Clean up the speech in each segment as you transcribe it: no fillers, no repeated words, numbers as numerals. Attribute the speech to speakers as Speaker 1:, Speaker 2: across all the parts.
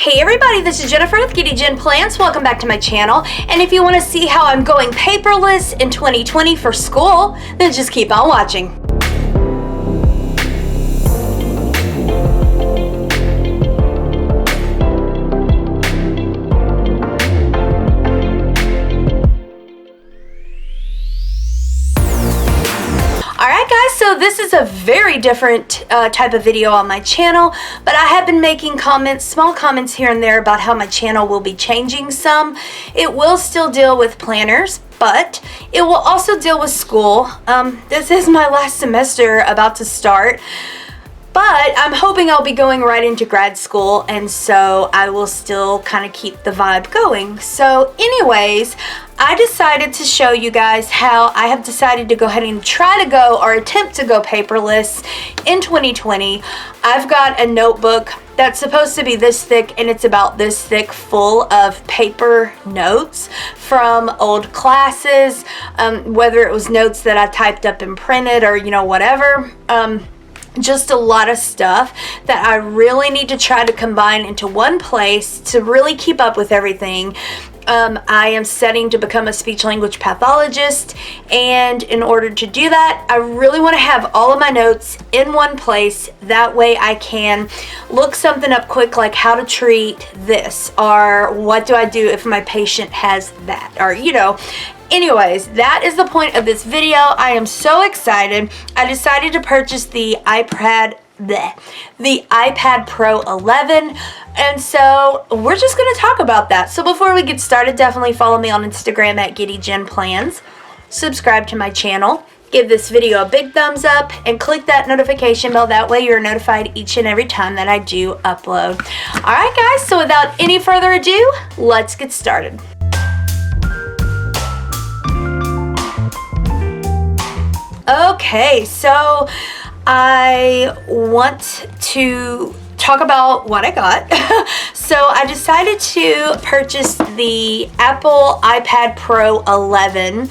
Speaker 1: Hey everybody, this is Jennifer with Giddy Jen Plans. Welcome back to my channel. And if you want to see how I'm going paperless in 2020 for school, then just keep on watching. Alright guys, so this is a very different type of video on my channel, but I have been making comments, small comments here and there about how my channel will be changing some. It will still deal with planners, but it will also deal with school. This is my last semester about to start, but I'm hoping I'll be going right into grad school, and so I will still kind of keep the vibe going. So anyways, I decided to show you guys how I have decided to go ahead and try to go or attempt to go paperless in 2020. I've got a notebook that's supposed to be this thick, and it's about this thick, full of paper notes from old classes, whether it was notes that I typed up and printed or, you know, whatever. Just a lot of stuff that I really need to try to combine into one place to really keep up with everything. I am studying to become a speech language pathologist, and in order to do that, I really want to have all of my notes in one place. That way I can look something up quick, like how to treat this, or what do I do if my patient has that, or you know. Anyways, that is the point of this video. I am so excited. I decided to purchase the Ipad Pro 11, and so we're just going to talk about that. So before we get started, definitely follow me on Instagram at Giddy Jen Plans. Subscribe to my channel. Give this video a big thumbs up and click that notification bell. That way you're notified each and every time that I do upload. Alright guys, so without any further ado, let's get started. Okay, so I want to talk about what I got. So I decided to purchase the Apple Ipad Pro 11.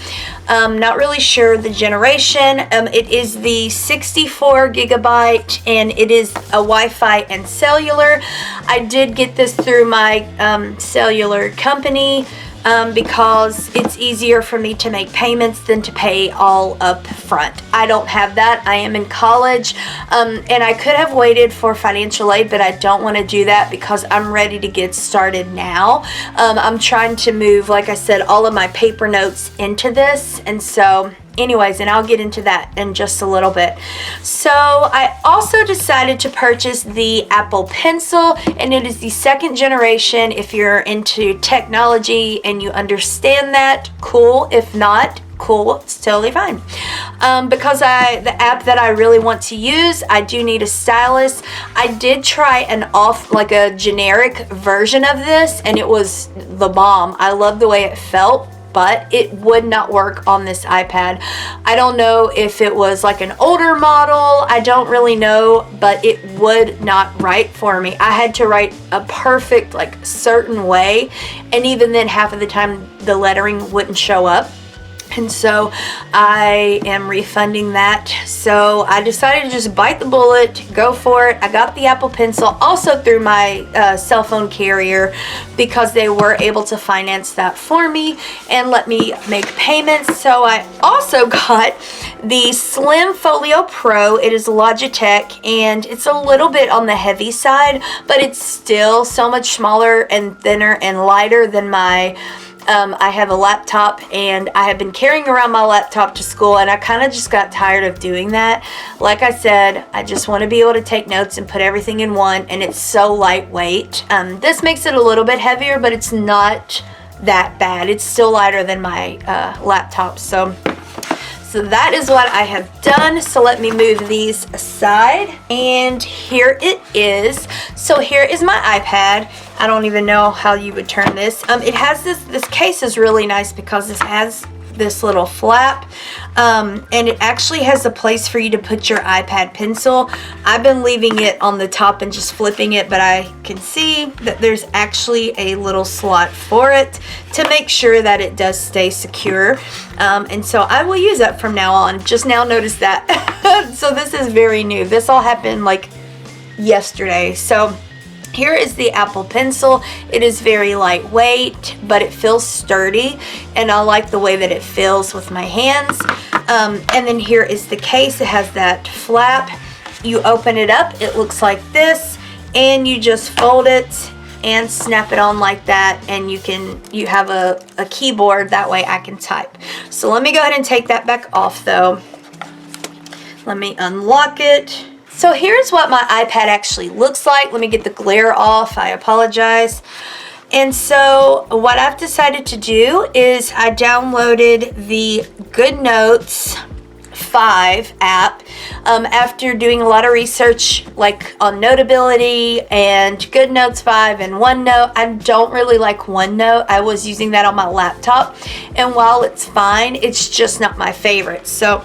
Speaker 1: Not really sure the generation. It is the 64 gigabyte, and it is a Wi-Fi and cellular. I did get this through my cellular company. Because it's easier for me to make payments than to pay all up front. I don't have that. I am in college, and I could have waited for financial aid, but I don't want to do that because I'm ready to get started now. I'm trying to move, like I said, all of my paper notes into this, and so anyways, and I'll get into that in just a little bit. So I also decided to purchase the Apple Pencil, and it is the second generation. If you're into technology and you understand that, cool. If not, cool, it's totally fine. Because the app that I really want to use, I do need a stylus. I did try like a generic version of this, and it was the bomb. I love the way it felt, but it would not work on this iPad. I don't know if it was like an older model. I don't really know, but it would not write for me. I had to write a perfect, like, certain way, and even then half of the time the lettering wouldn't show up. And so I am refunding that. So I decided to just bite the bullet, go for it. I got the Apple Pencil also through my cell phone carrier because they were able to finance that for me and let me make payments. So I also got the Slim Folio Pro. It is Logitech, and it's a little bit on the heavy side, but it's still so much smaller and thinner and lighter than my I have a laptop, and I have been carrying around my laptop to school, and I kind of just got tired of doing that. Like I said, I just want to be able to take notes and put everything in one, and it's so lightweight. This makes it a little bit heavier, but it's not that bad. It's still lighter than my laptop. So that is what I have done. So let me move these aside, and here it is. So here is my iPad. I don't even know how you would turn this. It has this case is really nice because it has this little flap, and it actually has a place for you to put your iPad pencil. I've been leaving it on the top and just flipping it, but I can see that there's actually a little slot for it to make sure that it does stay secure, and so I will use that from now on. Just now noticed that. So this is very new. This all happened like yesterday. So Here is the Apple Pencil. It is very lightweight, but it feels sturdy, and I like the way that it feels with my hands. And then here is the case. It has that flap. You open it up, it looks like this, and you just fold it and snap it on like that, and you have a keyboard. That way I can type. So let me go ahead and take that back off though. Let me unlock it. So here's what my iPad actually looks like. Let me get the glare off. I apologize. And so what I've decided to do is I downloaded the Goodnotes 5 app after doing a lot of research like on Notability and Goodnotes 5 and OneNote. I don't really like OneNote. I was using that on my laptop, and while it's fine, it's just not my favorite. So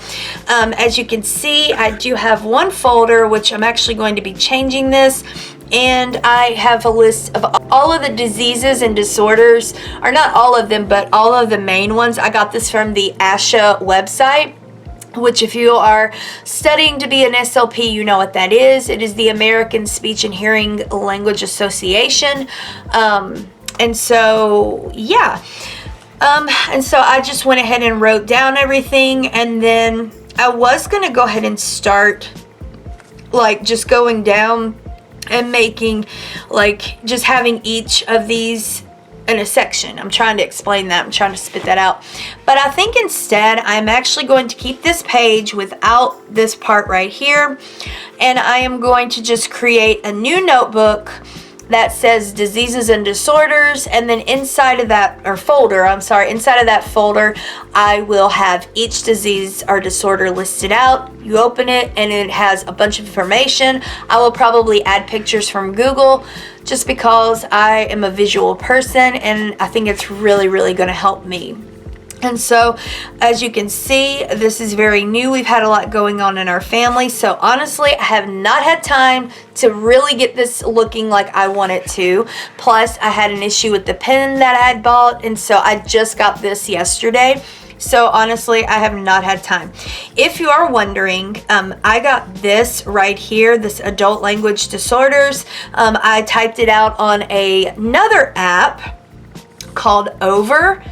Speaker 1: as you can see, I do have one folder which I'm actually going to be changing this, and I have a list of all of the diseases and disorders, or not all of them, but all of the main ones. I got this from the ASHA website, which if you are studying to be an SLP, you know what that is. It is the American Speech and Hearing Language Association. And so, yeah. And so I just went ahead and wrote down everything, and then I was going to go ahead and start like just going down and making like just having each of these in a section. I'm trying to explain that. I'm trying to spit that out. But I think instead I'm actually going to keep this page without this part right here, and I am going to just create a new notebook that says diseases and disorders, and then inside of that, or folder, I'm sorry, inside of that folder I will have each disease or disorder listed out. You open it and it has a bunch of information. I will probably add pictures from Google just because I am a visual person, and I think it's really going to help me. And so, as you can see, this is very new. We've had a lot going on in our family. So honestly, I have not had time to really get this looking like I want it to. Plus, I had an issue with the pen that I had bought. And so I just got this yesterday. So honestly, I have not had time. If you are wondering, I got this right here, this adult language disorders. I typed it out on another app called Over.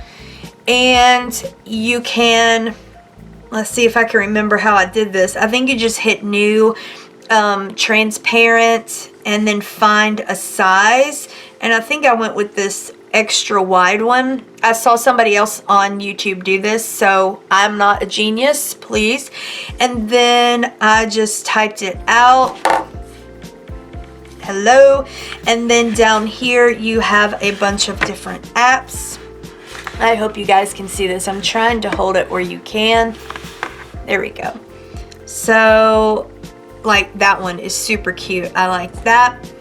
Speaker 1: And you can, let's see if I can remember how I did this. I think you just hit new, transparent, and then find a size. And I think I went with this extra wide one. I saw somebody else on YouTube do this, so I'm not a genius, please. And then I just typed it out. Hello. And then down here you have a bunch of different apps. I hope you guys can see this. I'm trying to hold it where you can. There we go. So, like, that one is super cute. I like that.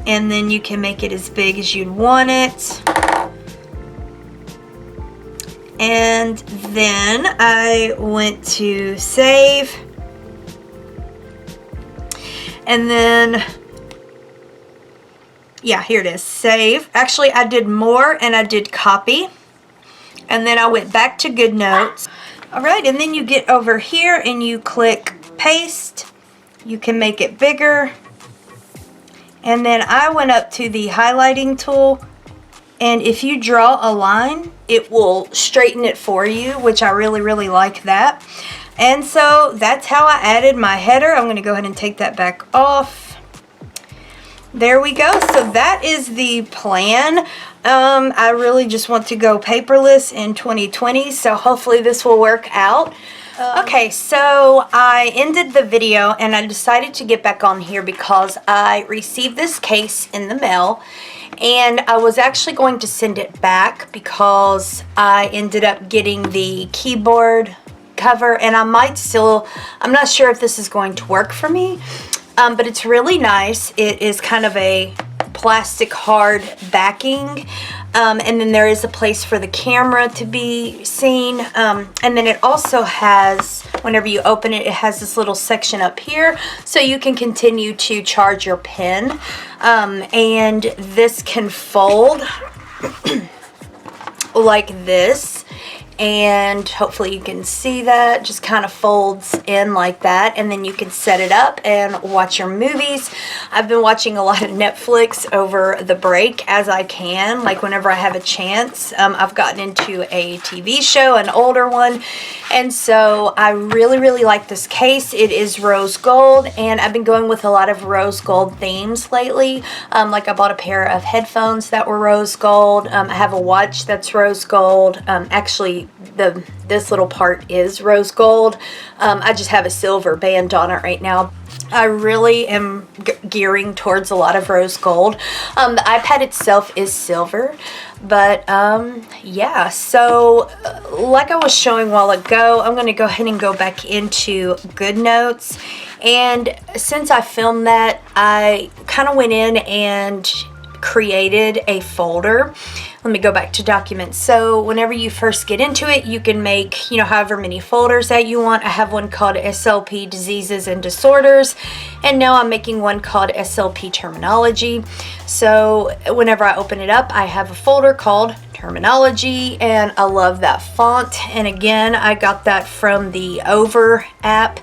Speaker 1: And then you can make it as big as you'd want it. And then I went to save. And then, yeah, here it is, save. Actually, I did more, and I did copy. And then I went back to Goodnotes. All right, and then you get over here and you click paste. You can make it bigger. And then I went up to the highlighting tool, and if you draw a line, it will straighten it for you, which I really like that. And so that's how I added my header. I'm going to go ahead and take that back off. There we go. So that is the plan. I really just want to go paperless in 2020, so hopefully this will work out. Okay, so I ended the video and I decided to get back on here because I received this case in the mail, and I was actually going to send it back because I ended up getting the keyboard cover, and I'm not sure if this is going to work for me, but it's really nice. It is kind of a plastic hard backing, and then there is a place for the camera to be seen, and then it also has, whenever you open it, it has this little section up here so you can continue to charge your pen, and this can fold like this, and hopefully you can see that. Just kind of folds in like that, and then you can set it up and watch your movies. I've been watching a lot of Netflix over the break as I can, like whenever I have a chance. I've gotten into a TV show, an older one, and so I really like this case. It is rose gold, and I've been going with a lot of rose gold themes lately. Like I bought a pair of headphones that were rose gold. I have a watch that's rose gold. Actually, this little part is rose gold. I just have a silver band on it right now. I really am gearing towards a lot of rose gold. The iPad itself is silver, but yeah, so like I was showing a while ago, I'm going to go ahead and go back into Goodnotes. And since I filmed that, I kind of went in and created a folder. Let me go back to documents. So whenever you first get into it, you can make, you know, however many folders that you want. I have one called SLP Diseases and Disorders, and now I'm making one called SLP Terminology. So whenever I open it up, I have a folder called Terminology, and I love that font. And again, I got that from the Over app.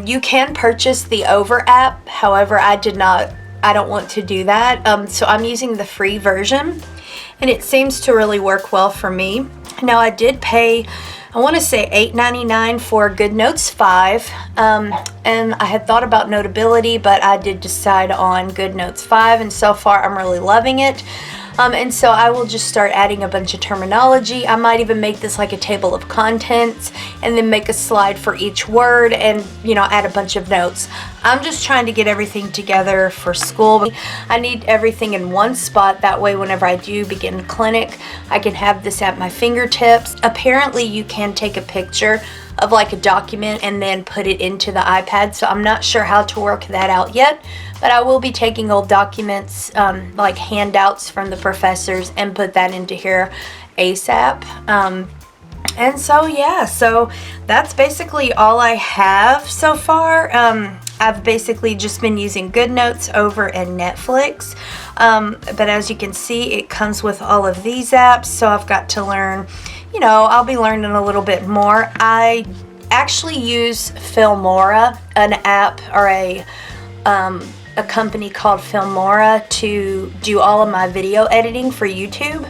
Speaker 1: You can purchase the Over app. However, I don't want to do that. So I'm using the free version, and it seems to really work well for me. Now I did pay, I want to say $8.99 for Goodnotes 5, and I had thought about Notability, but I did decide on Goodnotes 5, and so far I'm really loving it. And so I will just start adding a bunch of terminology. I might even make this like a table of contents and then make a slide for each word and, you know, add a bunch of notes. I'm just trying to get everything together for school. I need everything in one spot. That way, whenever I do begin clinic, I can have this at my fingertips. Apparently, you can take a picture of like a document and then put it into the iPad. So I'm not sure how to work that out yet, but I will be taking old documents, like handouts from the professors, and put that into here ASAP. And so yeah, so that's basically all I have so far. I've basically just been using Goodnotes over and Netflix, but as you can see, it comes with all of these apps, so I've got to learn, you know, I'll be learning a little bit more. I actually use Filmora, an app or a company called Filmora, to do all of my video editing for YouTube.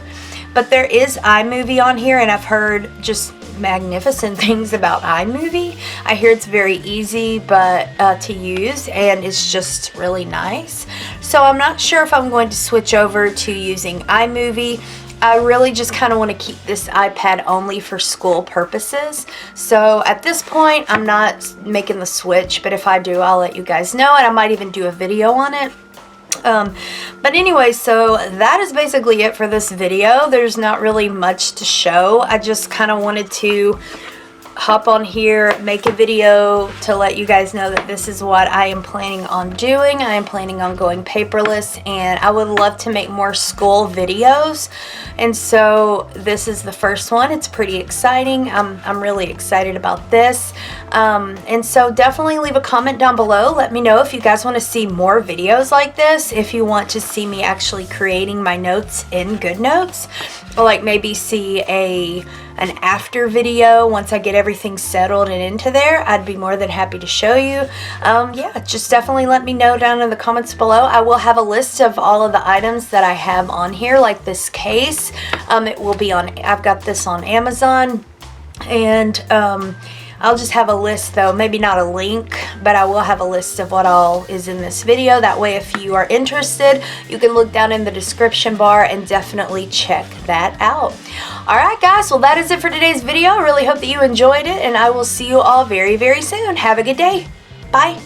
Speaker 1: But there is iMovie on here, and I've heard just magnificent things about iMovie. I hear it's very easy to use, and it's just really nice. So I'm not sure if I'm going to switch over to using iMovie. I really just kind of want to keep this iPad only for school purposes. So at this point, I'm not making the switch, but if I do, I'll let you guys know, and I might even do a video on it. But anyway, so that is basically it for this video. There's not really much to show. I just kind of wanted to hop on here, make a video to let you guys know that this is what I am planning on doing. I am planning on going paperless, and I would love to make more school videos. And so this is the first one. It's pretty exciting. I'm really excited about this. And so definitely leave a comment down below. Let me know if you guys want to see more videos like this, if you want to see me actually creating my notes in Goodnotes, or like maybe see an after video once I get everything settled and into there. I'd be more than happy to show you. Yeah, just definitely let me know down in the comments below. I will have a list of all of the items that I have on here, like this case. It will be on, I've got this on Amazon, and I'll just have a list though, maybe not a link, but I will have a list of what all is in this video. That way, if you are interested, you can look down in the description bar and definitely check that out. Alright guys, well that is it for today's video. I really hope that you enjoyed it, and I will see you all very, very soon. Have a good day. Bye.